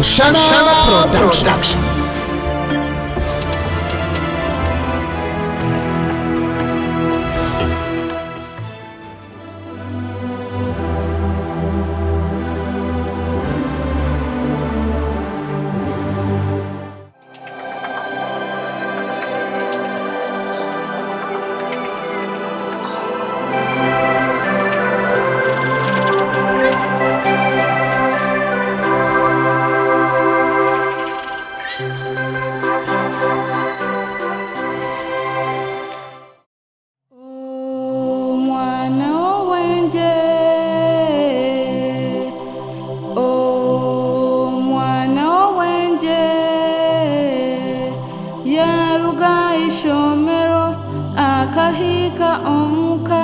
Mushana Production. Akahika omuka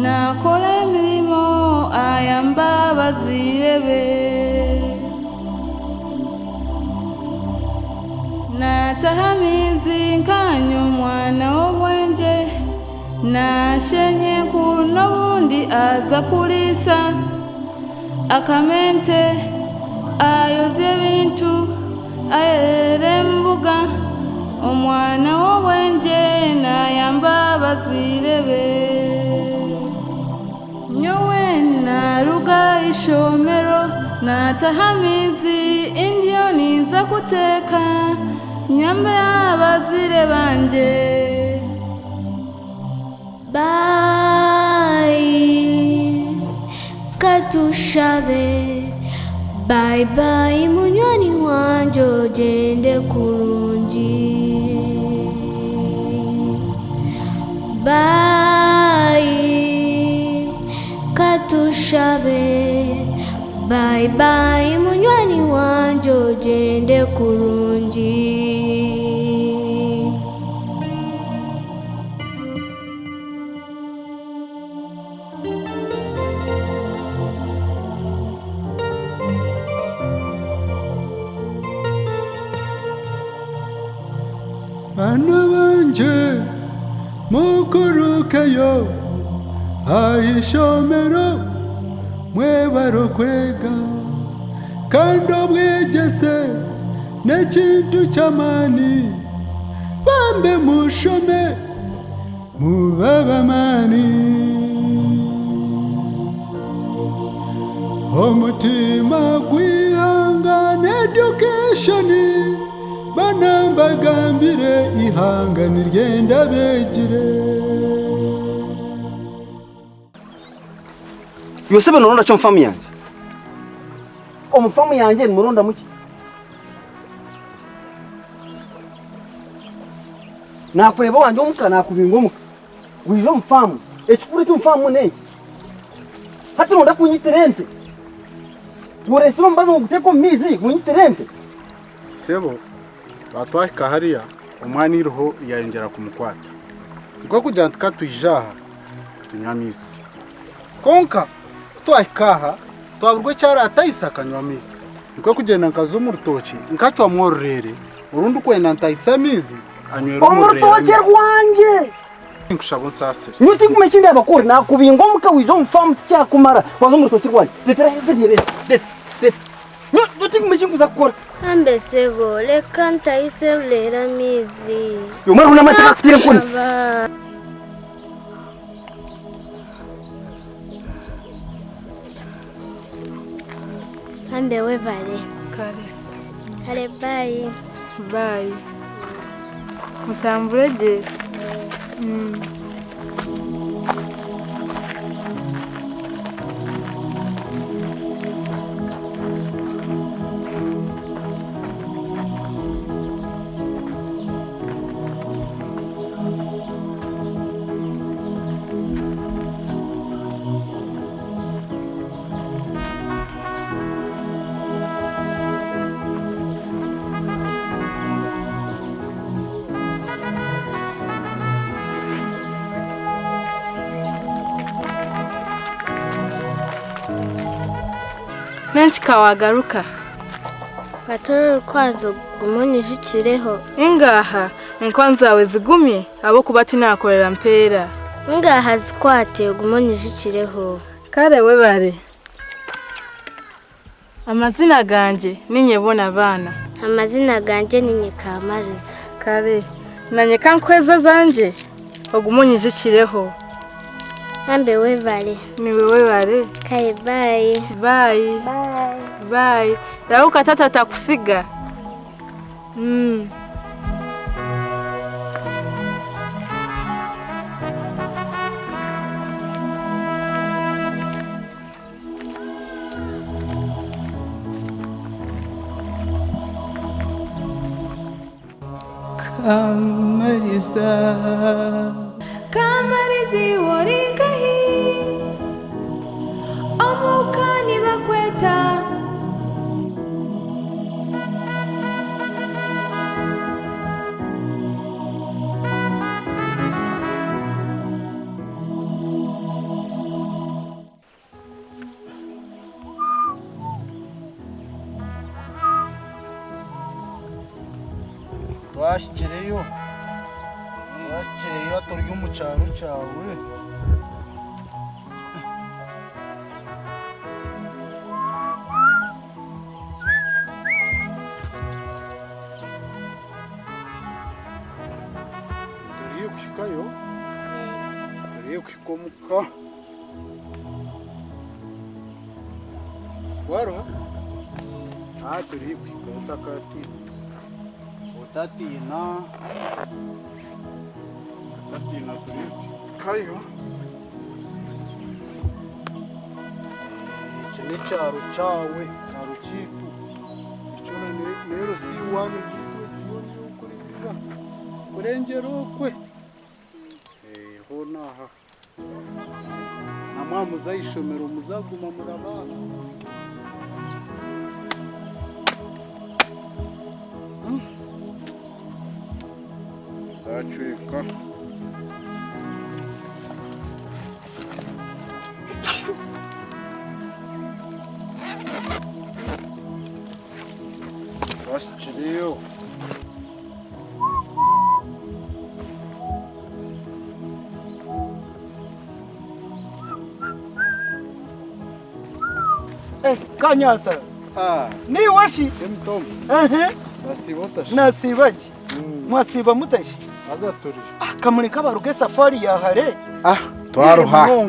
nakola emirimo ayamba abazirebe natahamizi nkanyo omwana w'obwenje nashenye kuno bundi aza kulisa akamente ayozye ebintu ayerere embuga omwana w'obwenje nayamba abazirebe nyowe naruga ishomero natahamizi indiyo niza kuteka nyambe abazire banje bye katushabe bye bye munywani wanje ogende kurungi bye katushabe bye bye munywani wanje ogende kurungi bana banje mukurukeyo ahishomero mwebaro kwega kandi obwegese n'ekintu cy'amani bambe mushome mubabamani omutima gwihangana education bana mbagambire ihangane ryenda begire Yosebe noronda cyo mfamu yanjye omufamu yanjye muronda muki nakureba wanje omuka nakubinga omuka wizo mfamu ekikuru cy'umfamu ne hati ronda kunyiterente uresiro mbazo guteko mizi kunyiterente sebo batwahika hariya umwana iriho yayongera kumukwata niko kugira ngo tuyijaha tunyamisi konka twahikaha twaburwe cyara atayisakanywa misi niko kugenda nkazo mu rutoki nkacwa mwororere urundi kwenda ntayisamizi anywera umurere omurutoki rwanje nkushabo nsase nyuti kumekinde abakuri nakubinga omuka wizo mfamu cyakumara wazo mu rutoki rwanje letera heze direct nyuti kumekinguza gukora ambe sebo leka ntayisebulera mizi yomara unamataka kutire kuni ambe webale kare bye bye mutambulege Menshi kawagaruka Katoro kwanzo gumunyijikireho ingaha enkwanzawe zigumye abo kubati nakorera mpera ngaha zikwate gumunyijikireho kare we bare Amazina ganje ninyebona abana. Amazina ganje ni Kamariza. Kare nanye kankweza zanje ogumunyishikireho. Ambe webale. Ni wewe bare. Kai bye. Bye. Bye. Rauka katata takusiga. Kamariza Kamarizi warikahi Omukani bakweta Washikireyo atoryo mu cyaro cyawe turiyo kushikayo turiyo kushikomuka waro turiyo kushikayo takati Tatina kayo iki ni cyaro cyawe cyaro kitu icyo rero si wano kurira kurengera ukwe ho naha namwa muzayishomero muzaguma murabana Zacurika Washikireyo Kanyata ni washi Mtom Nasibotashi nasibaji mwasiba mutashi azaturi kamurika baruge safari ya hare twaruha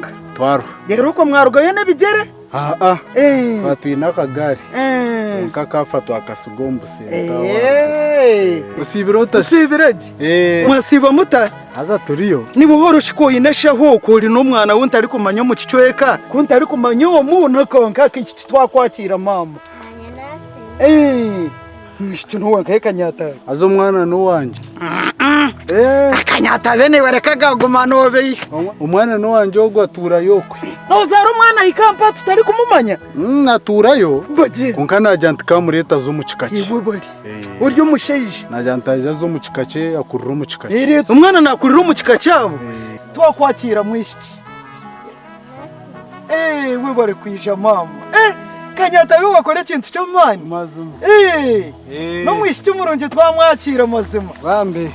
rero uko mwarugaye n'ibigere twatwina akagari kakafatwa akasugombusi usibiraje mwasiba muta azaturiyo ni buhoro shiko inashaho ko uri n'umwana wundi ari kumanya mu kicweka kundi ari kumanya uwo muntu konka kici twakwakira mama Mishtu nuwa Kanyata azo mwana nuwanje Kanyata bene barekaga gumanobe umwana nuwanje ogwatura yokwe Nozara umwana ikampa tutari kumumanya naturayo konka najantika muri leta zo mu kikace Yibobori uryo musheje najantaje zo mu kikace akurura mu kikace umwana nakurira mu kikace abo twakwakira mwishiki we bare kwija mama Kanyata biwa kore kintu cyo mwana mazima no mwishiki muronje twamwakira mazima bambe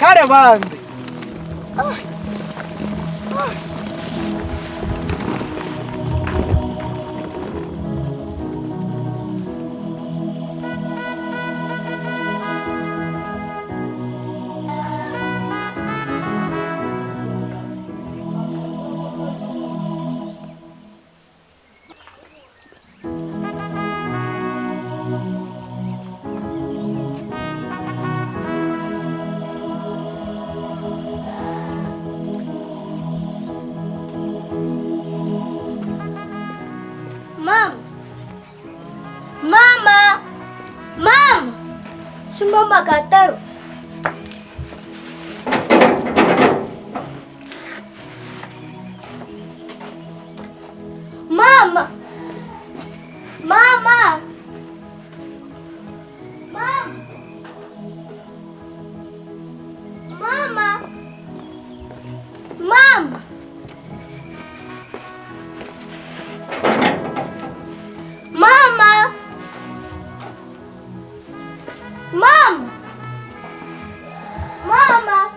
kare bambe Mama Kataro. Mama. Mama. Mama. Mama. Mama. Mama. Mom! Mama!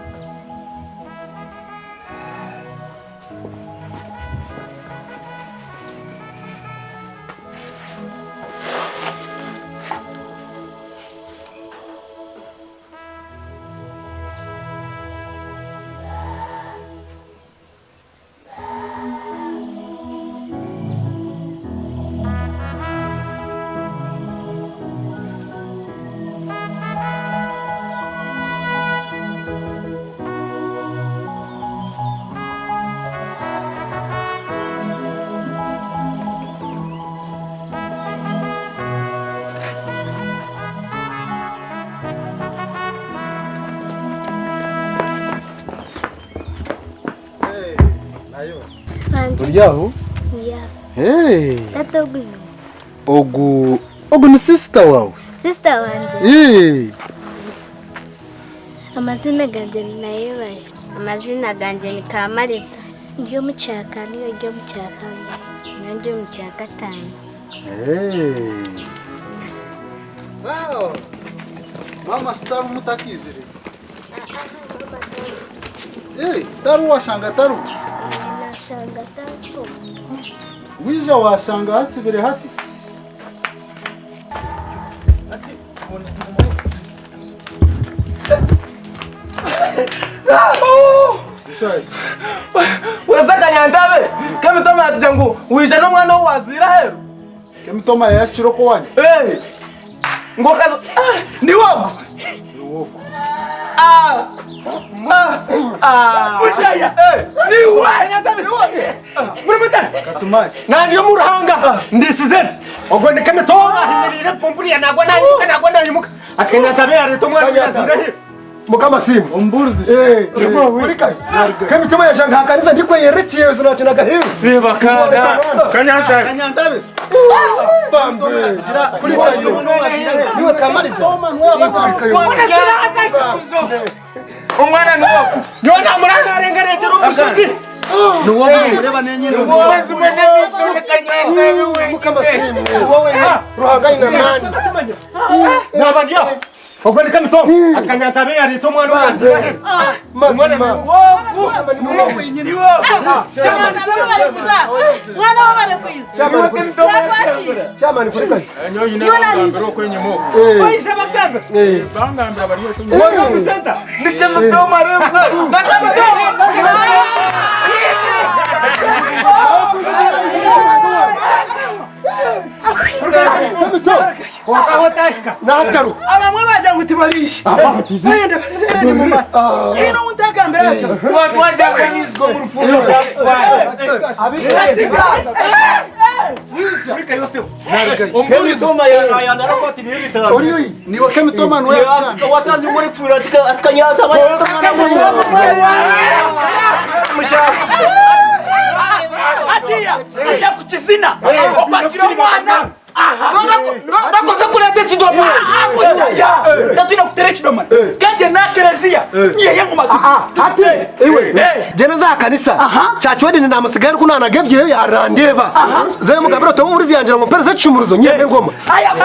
Uriyaho? Yeah. Hey. Tata ogwino. Ogu ni sister wawe? Sister wanje. Hey. Amazina ganje ni nayebaye. Amazina ganje ni Kamariza. Ndiyo mucyaka niyo ndiyo mucyaka. Ndiyo mucyaka tani. Hey. Wow. Mama star mutakizire. Hey, taru washanga taru. Nashanga taru. Wija washanga hasibire hati. Wazaka nyandabe kama toma atujangu wija no mwana wazira hero Kemi toma yashiro ko wanje. Ngokaza ni wogo Mushaya ni wewe nyandabe ni wogo muri mutana Costumier. na ndio muruhanga ndisize ogo ni kama toma hinirire pompuri yanagwa nanyuka atkanya tabia reto mwana wazira hero mukama simu Omburzi. Murika. Kemi tuma ya shanga kanisa ndiko yerechiye zina kinaga hiru. Reba kana. Kanyandabe. Bambe. Kulika yo. Niwe Kamariza. Omwana nuwo. Yona murana arengareje rumusozi. Nuwo mureba nenyine. Mwezi mwene bisho kanyandabe we. Mukama simu. Wowe. Ruhanga ina mani. Nabandia. Ogo ni kamito akanyantabe ari to mwana wanzi mazima nuwo wenyine mwana wa bale kwiza chama ni kulika ngambira okwenyemo oyisha bakamba bangambira bari yo wowe kusenta nikema to marembo nakama to Wakahotaka nagaru abamwe baje ngutibarisha abatizi yende mu mata ino untagambira acha watu waje kwanizgo mu rufuzo Wisha Rika Yosef Omburi soma ya narakoti ni ibitara Ori ni wa Kemi toma no ya. Watazi muri kufura atkanyata bana Mushana Atiya kuchizina okwatira mwana Ndakoze kulete chidomo. Tatira kutere chidomo. Kaje na Terezia. Niye yangu matuku. Ati ewe. Jeneza kanisa. Chachwedi ni namusigari kuna anagebye ya randeba. Zeye mugabiro to muri ziyanjira ngo pereza cyumuruzo nyembe ngoma. aya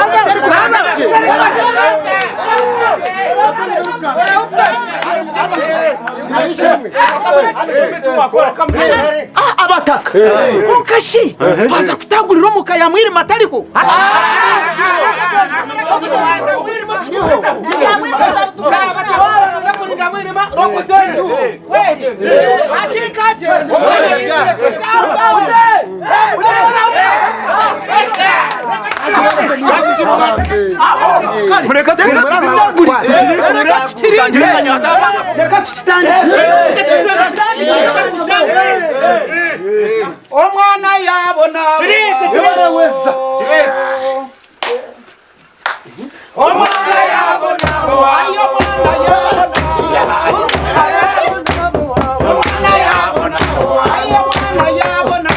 Abataka. Kunkashi. Baza kutagulira mukaya mwiri matariko. Omwana yabona weza. Omwana yabona ayo mwana yabona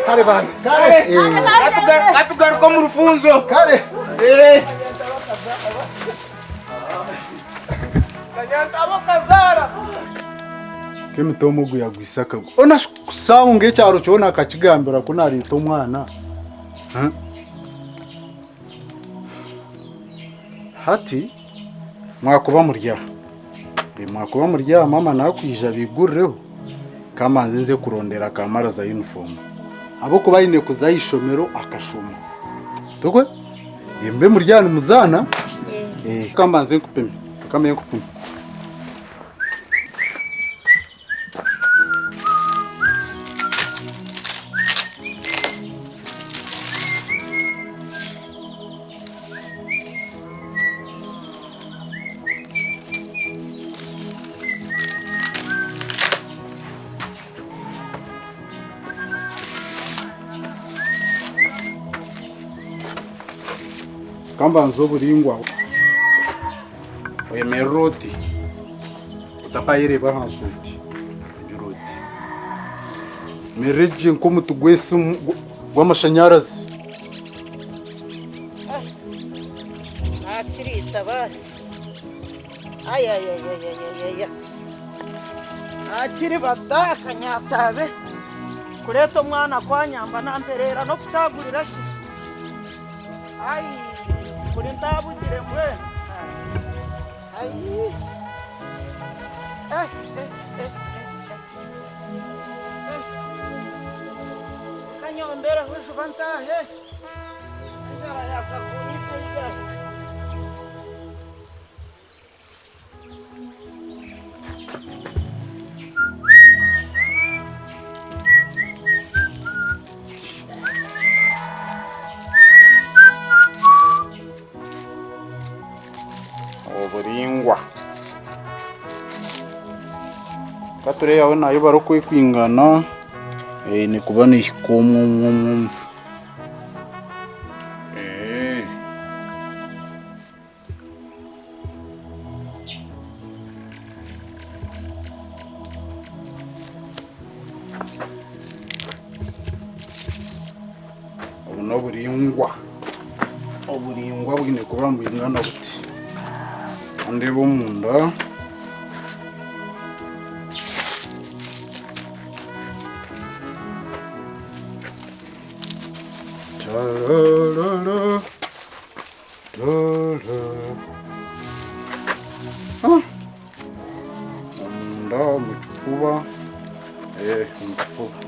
Kare bana. Katugaruka mu rufunzo. Kare. Kemitomo guyagwisaka. Ona sawu ngecyaro cyona akakigambira ko narito mwana. Hati mwakuba murya. Mwakuba murya mama nakwija bigureho. Kamanze nze kurondera Kamariza uniform. Abo kuba ine kuzayishomero akashuma. Tokwe? Yembe muryana muzana? Kamanze nkupime. Kamenye nkupime. Kamba nzoburingwa oye meroti utapayire bahansuti juroti mereje nkomu tugwese w'amashanyarazi Nakirita basi. Ay. Akiri bataka nyatabe. Kureto mwana kwa nyamba namperera no kutagurira shi. Ay. Kuri ndabugire mwe. Ay. Kanyombera hushu bantahe. Ngara yasa kunita igahe. oburingwa kature yawe nayo barokwe kwingana ni kubana ikomu oburingwa bwine kuba mbingana buti ndebo munda munda mukifuba mukifuba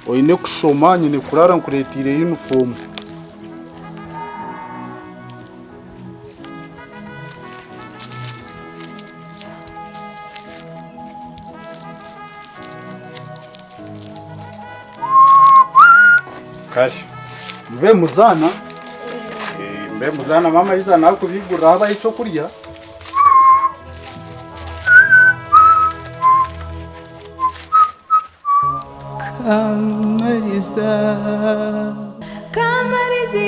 oine kushoma nyine kurara nkuretire uniform kashi mbe muzana mama izana kubigura haba ico kurya Kamariza, Kamariza,